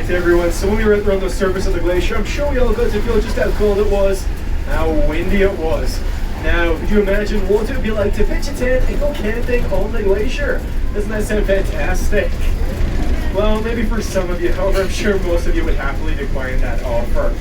Everyone, so when we were on the surface of the glacier, I'm sure we all got to feel just how cold it was, how windy it was. Now, could you imagine what it would be like to pitch a tent and go camping on the glacier? Doesn't that sound fantastic? Well, maybe for some of you, however, I'm sure most of you would happily decline that offer.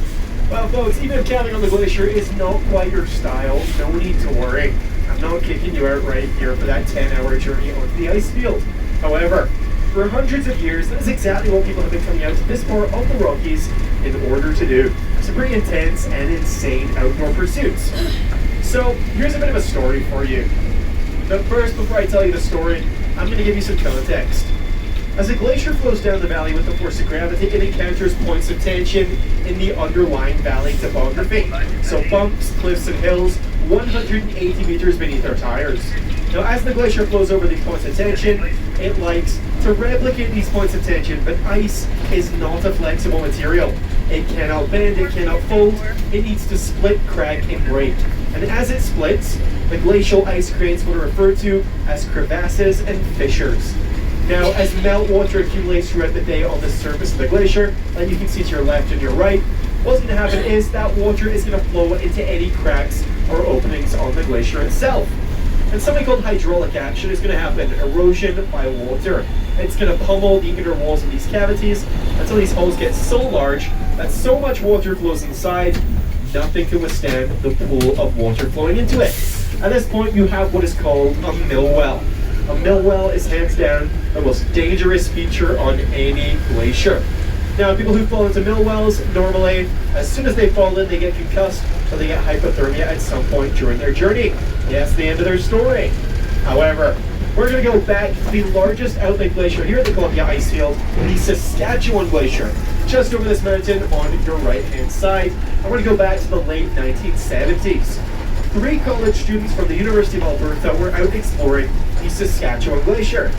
Well, folks, even if camping on the glacier is not quite your style, no need to worry. I'm not kicking you out right here for that 10-hour journey onto the ice field. However, for hundreds of years, that is exactly what people have been coming out to this part of the Rockies in order to do. Some pretty intense and insane outdoor pursuits. So, here's a bit of a story for you. But first, before I tell you the story, I'm going to give you some context. As a glacier flows down the valley with the force of gravity, it encounters points of tension in the underlying valley topography. So bumps, cliffs, and hills 180 meters beneath our tires. Now, as the glacier flows over these points of tension, it likes to replicate these points of tension, but ice is not a flexible material. It cannot bend, it cannot fold, it needs to split, crack, and break. And as it splits, the glacial ice creates what are referred to as crevasses and fissures. Now, as meltwater accumulates throughout the day on the surface of the glacier, like you can see to your left and your right, what's going to happen is that water is going to flow into any cracks or openings on the glacier itself. And something called hydraulic action is going to happen, erosion by water. It's going to pummel the inner walls of these cavities until these holes get so large that so much water flows inside, nothing can withstand the pool of water flowing into it. At this point, you have what is called a mill well. A mill well is hands down the most dangerous feature on any glacier. Now, people who fall into mill wells, normally, as soon as they fall in, they get concussed or they get hypothermia at some point during their journey. Yes, the end of their story. However, we're going to go back to the largest outlet glacier here at the Columbia Icefield, the Saskatchewan Glacier, just over this mountain on your right-hand side. I'm going to go back to the late 1970s. 3 college students from the University of Alberta were out exploring the Saskatchewan Glacier.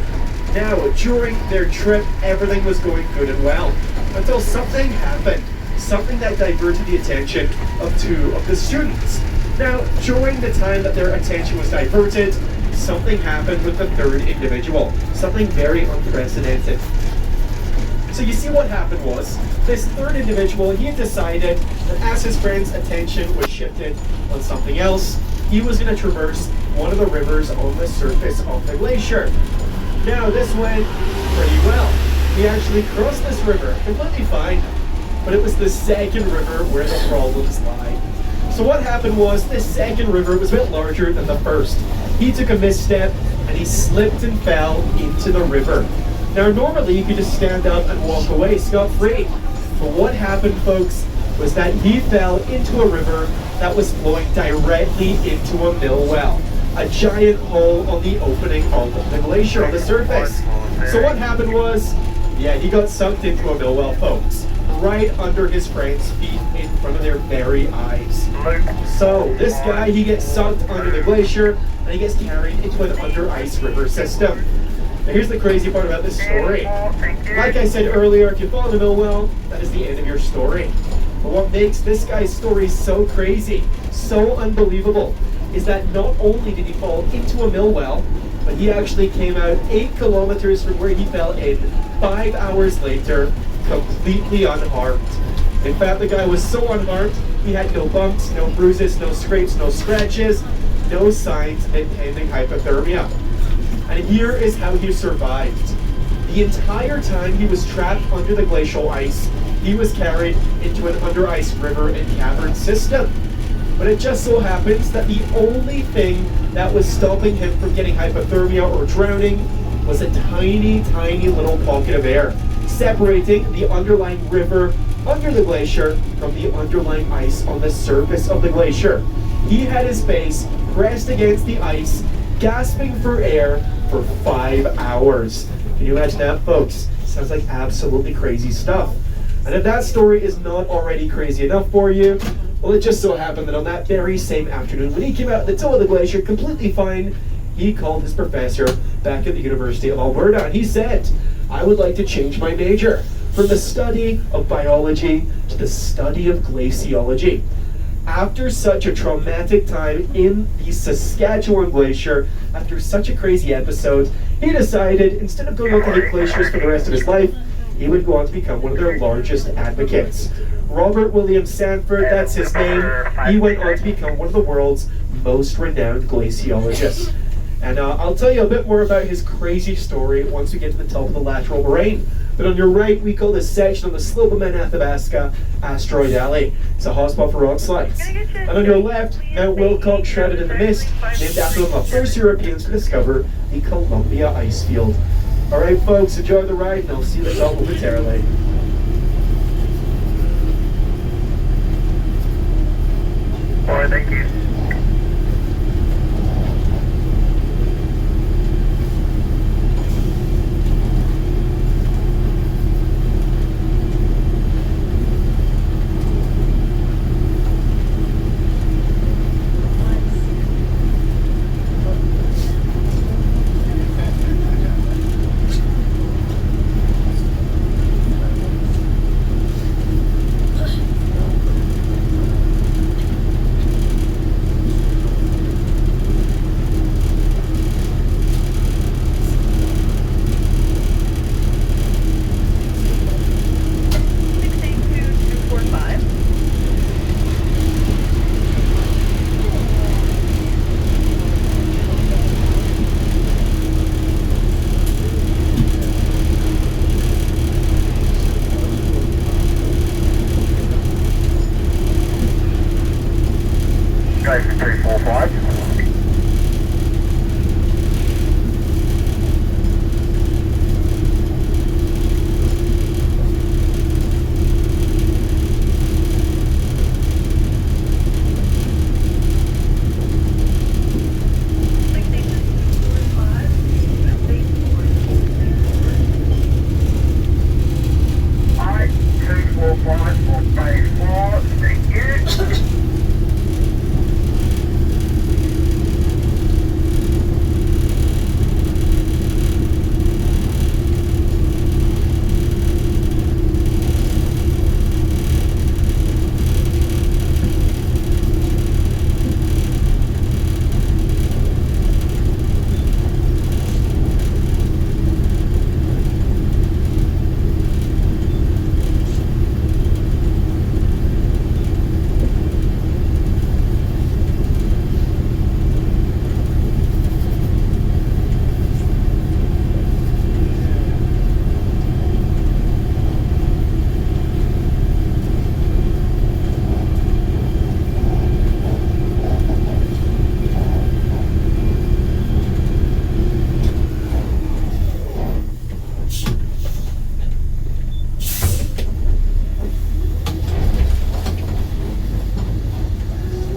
Now, during their trip, everything was going good and well, until something happened. Something that diverted the attention of 2 of the students. Now, during the time that their attention was diverted, something happened with the 3rd individual. Something very unprecedented. So you see what happened was, this 3rd individual, he had decided that as his friend's attention was shifted on something else, he was going to traverse one of the rivers on the surface of the glacier. Now, this went pretty well. He actually crossed this river completely fine, but it was the 2nd river where the problems lie. So what happened was, this 2nd river was a bit larger than the 1st. He took a misstep and he slipped and fell into the river. Now, normally you could just stand up and walk away scot-free. But what happened, folks, was that he fell into a river that was flowing directly into a mill well. A giant hole on the opening of the glacier on the surface. So what happened was, yeah, he got sucked into a mill well, folks. Right under his friend's feet in front of their very eyes. So this guy, he gets sucked under the glacier and he gets carried into an under ice river system. Now here's the crazy part about this story. Like I said earlier, if you fall in the mill well, that is the end of your story. But what makes this guy's story so crazy, so unbelievable, is that not only did he fall into a mill well, but he actually came out 8 kilometers from where he fell in 5 hours later, completely unharmed. In fact, the guy was so unharmed, he had no bumps, no bruises, no scrapes, no scratches, no signs of impending hypothermia. And here is how he survived. The entire time he was trapped under the glacial ice, he was carried into an under-ice river and cavern system. But it just so happens that the only thing that was stopping him from getting hypothermia or drowning was a tiny, tiny little pocket of air, separating the underlying river under the glacier from the underlying ice on the surface of the glacier. He had his face pressed against the ice, gasping for air for 5 hours. Can you imagine that, folks? Sounds like absolutely crazy stuff. And if that story is not already crazy enough for you, well, it just so happened that on that very same afternoon, when he came out at the toe of the glacier completely fine, he called his professor back at the University of Alberta, and he said, "I would like to change my major from the study of biology to the study of glaciology." After such a traumatic time in the Saskatchewan Glacier, after such a crazy episode, he decided, instead of going on to hit glaciers for the rest of his life, he would go on to become one of their largest advocates. Robert William Sanford, that's his name. He went on to become one of the world's most renowned glaciologists. And I'll tell you a bit more about his crazy story once we get to the top of the lateral moraine. But on your right, we call this section on the slope of Mount Athabasca Asteroid Alley. It's a hotspot for rock slides. And on your left, Mount Wilcox, shrouded in the mist, named after one of the first Europeans to discover the Columbia Icefield. All right, folks, enjoy the ride, and I'll see you at the top momentarily. All right, thank you. Guys, 345. Alright, 245 for phase 4, thank you.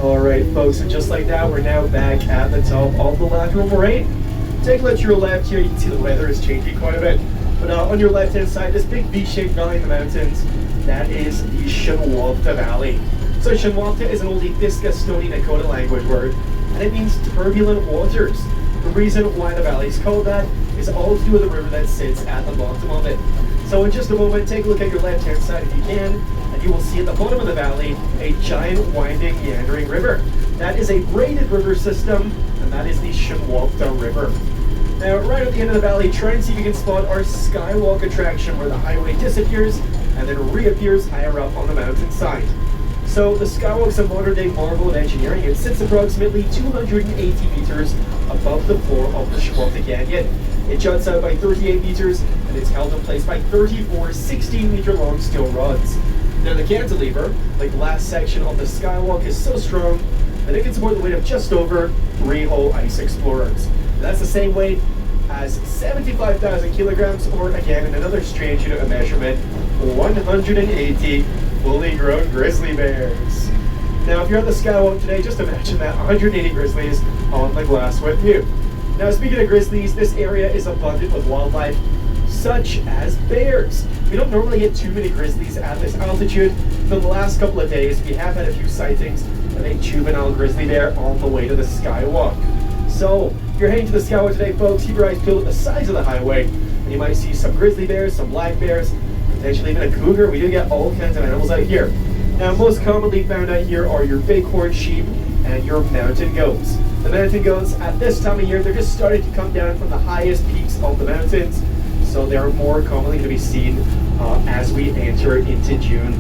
Alright folks, and just like that, we're now back at the top of the lateral moraine. Take a look to your left here, you can see the weather is changing quite a bit. But on your left hand side, this big V-shaped valley in the mountains, that is the Shinwalta Valley. So Shinwalta is an old Athabasca Stony Nakota language word, and it means turbulent waters. The reason why the valley is called that is all to do with the river that sits at the bottom of it. So in just a moment, take a look at your left hand side if you can, and and you will see at the bottom of the valley a giant winding meandering river. That is a braided river system, and that is the Shinwalta River. Now, right at the end of the valley, try and see if you can spot our skywalk attraction where the highway disappears and then reappears higher up on the mountainside. So the skywalk's a modern-day marvel of engineering. It sits approximately 280 meters above the floor of the Shinwalta Canyon. It juts out by 38 meters, and it's held in place by 34 16-meter-long steel rods. Now the cantilever, like the last section of the skywalk, is so strong that it can support the weight of just over 3 whole ice explorers. That's the same weight as 75,000 kilograms, or again, in another strange unit of measurement, 180 fully grown grizzly bears. Now, if you're at the skywalk today, just imagine that 180 grizzlies on the glass with you. Now, speaking of grizzlies, this area is abundant with wildlife, such as bears. We don't normally get too many grizzlies at this altitude. For the last couple of days, we have had a few sightings of a juvenile grizzly bear on the way to the skywalk. So, if you're heading to the skywalk today, folks, keep your eyes peeled at the sides of the highway, and you might see some grizzly bears, some black bears, potentially even a cougar. We do get all kinds of animals out here. Now, most commonly found out here are your bighorn sheep and your mountain goats. The mountain goats, at this time of year, they're just starting to come down from the highest peaks of the mountains, so they're more commonly going to be seen as we enter into June.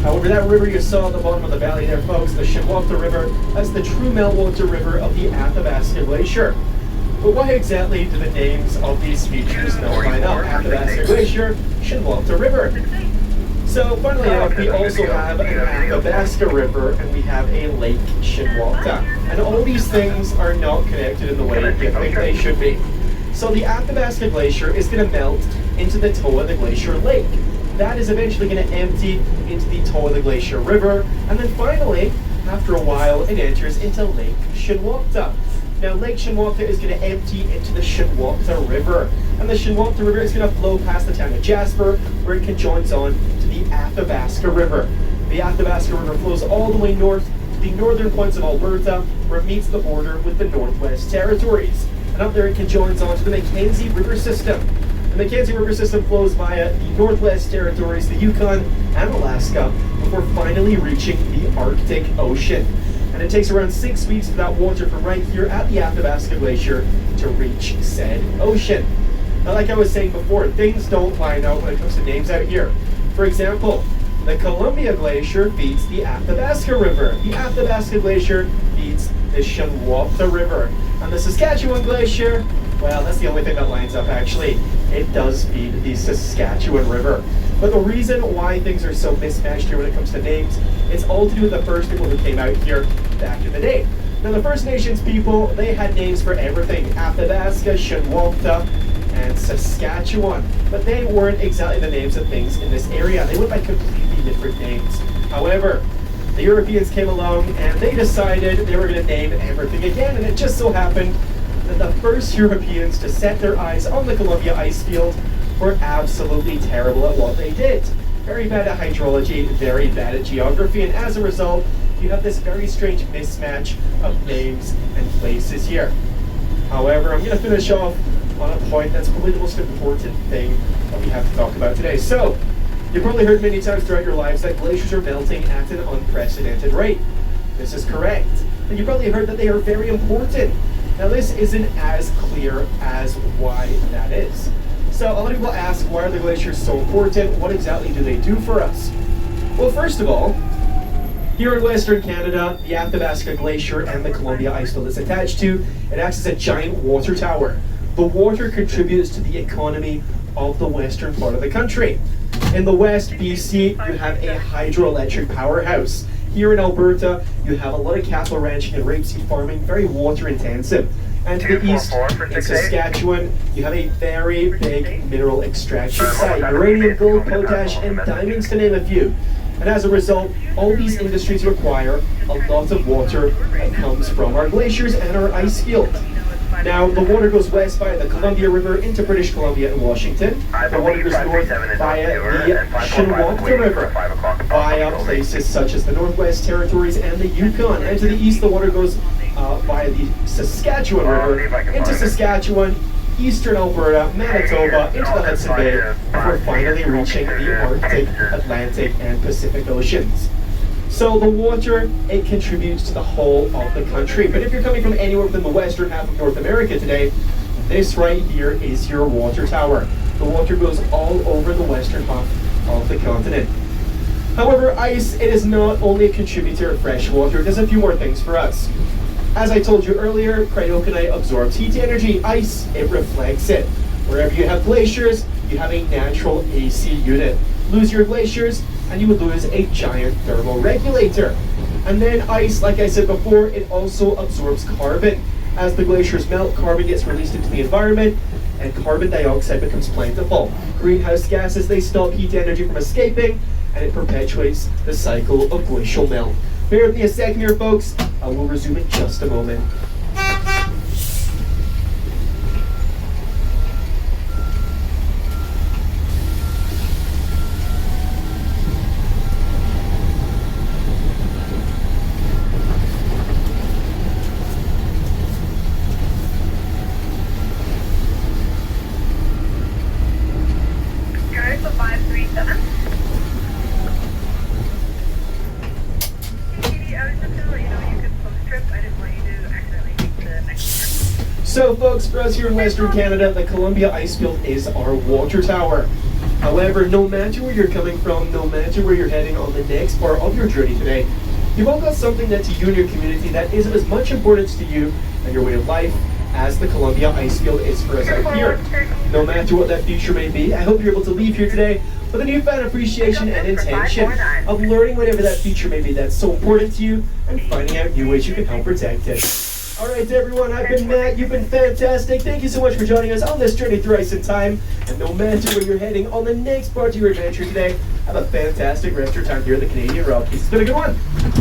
However, that river you saw at the bottom of the valley there, folks, the Shinwalta River, that's the true meltwater river of the Athabasca Glacier. But why exactly do the names of these features not line up? Athabasca Glacier, Shinwalta River. So, funnily enough, we also have an Athabasca River and we have a Lake Shinwalta. And all these things are not connected in the way you think they should be. So the Athabasca Glacier is going to melt into the toe of the Glacier Lake. That is eventually going to empty into the toe of the Glacier River, and then finally, after a while, it enters into Lake Shinwalta. Now, Lake Shinwalta is going to empty into the Shinwalta River, and the Shinwalta River is going to flow past the town of Jasper, where it conjoins on to the Athabasca River. The Athabasca River flows all the way north to the northern points of Alberta, where it meets the border with the Northwest Territories. And up there it conjoins on to the Mackenzie River system. The Mackenzie River system flows via the Northwest Territories, the Yukon, and Alaska, before finally reaching the Arctic Ocean. And it takes around 6 weeks for that water from right here at the Athabasca Glacier to reach said ocean. Now, like I was saying before, things don't line out when it comes to names out here. For example, the Columbia Glacier beats the Athabasca River. The Athabasca Glacier beats the Shinwalta River. And the Saskatchewan Glacier, well, that's the only thing that lines up, actually. It does feed the Saskatchewan River. But the reason why things are so mismatched here when it comes to names, it's all to do with the first people who came out here back in the day. Now, the First Nations people, they had names for everything: Athabasca, Shinwalta, and Saskatchewan. But they weren't exactly the names of things in this area. They went by completely different names. However, the Europeans came along and they decided they were going to name everything again, and it just so happened that the first Europeans to set their eyes on the Columbia Icefield were absolutely terrible at what they did. Very bad at hydrology, very bad at geography, and as a result, you have this very strange mismatch of names and places here. However, I'm going to finish off on a point that's probably the most important thing that we have to talk about today. So, you've probably heard many times throughout your lives that glaciers are melting at an unprecedented rate. This is correct. And you probably heard that they are very important. Now, this isn't as clear as why that is. So a lot of people ask, why are the glaciers so important? What exactly do they do for us? Well, first of all, here in Western Canada, the Athabasca Glacier and the Columbia Icefield is attached to, it acts as a giant water tower. The water contributes to the economy of the western part of the country. In the West, BC, you have a hydroelectric powerhouse. Here in Alberta, you have a lot of cattle ranching and rapeseed farming, very water intensive. And to the east, in Saskatchewan, you have a very big mineral extraction site. Uranium, gold, potash, and diamonds, to name a few. And as a result, all these industries require a lot of water that comes from our glaciers and our ice field. Now, the water goes west via the Columbia River into British Columbia and Washington. The water goes north via the Shinwalta River, via places such as the Northwest Territories and the Yukon. And to the east, the water goes via the Saskatchewan River into Saskatchewan, eastern Alberta, Manitoba, into the Hudson Bay, before finally reaching the Arctic, Atlantic, and Pacific Oceans. So the water, it contributes to the whole of the country. But if you're coming from anywhere within the western half of North America today, this right here is your water tower. The water goes all over the western half of the continent. However, ice, it is not only a contributor of fresh water, it does a few more things for us. As I told you earlier, cryogenic absorbs heat energy. Ice, it reflects it. Wherever you have glaciers, you have a natural AC unit. Lose your glaciers, and you would lose a giant thermal regulator. And then ice, like I said before, it also absorbs carbon. As the glaciers melt, carbon gets released into the environment, and carbon dioxide becomes plentiful. Greenhouse gases, they stop heat energy from escaping, and it perpetuates the cycle of glacial melt. Bear with me a second here, folks. I will resume in just a moment. Go for 537. So folks, for us here in Western Canada, the Columbia Icefield is our water tower. However, no matter where you're coming from, no matter where you're heading on the next part of your journey today, you've all got something that to you and your community that is of as much importance to you and your way of life as the Columbia Icefield is for us out here. No matter what that future may be, I hope you're able to leave here today with a newfound appreciation and intention of learning whatever that future may be that's so important to you and finding out new ways you can help protect it. All right, everyone, I've been Matt. You've been fantastic. Thank you so much for joining us on this journey through ice and time. And no matter where you're heading on the next part of your adventure today, have a fantastic rest of your time here in the Canadian Rockies. It's been a good one.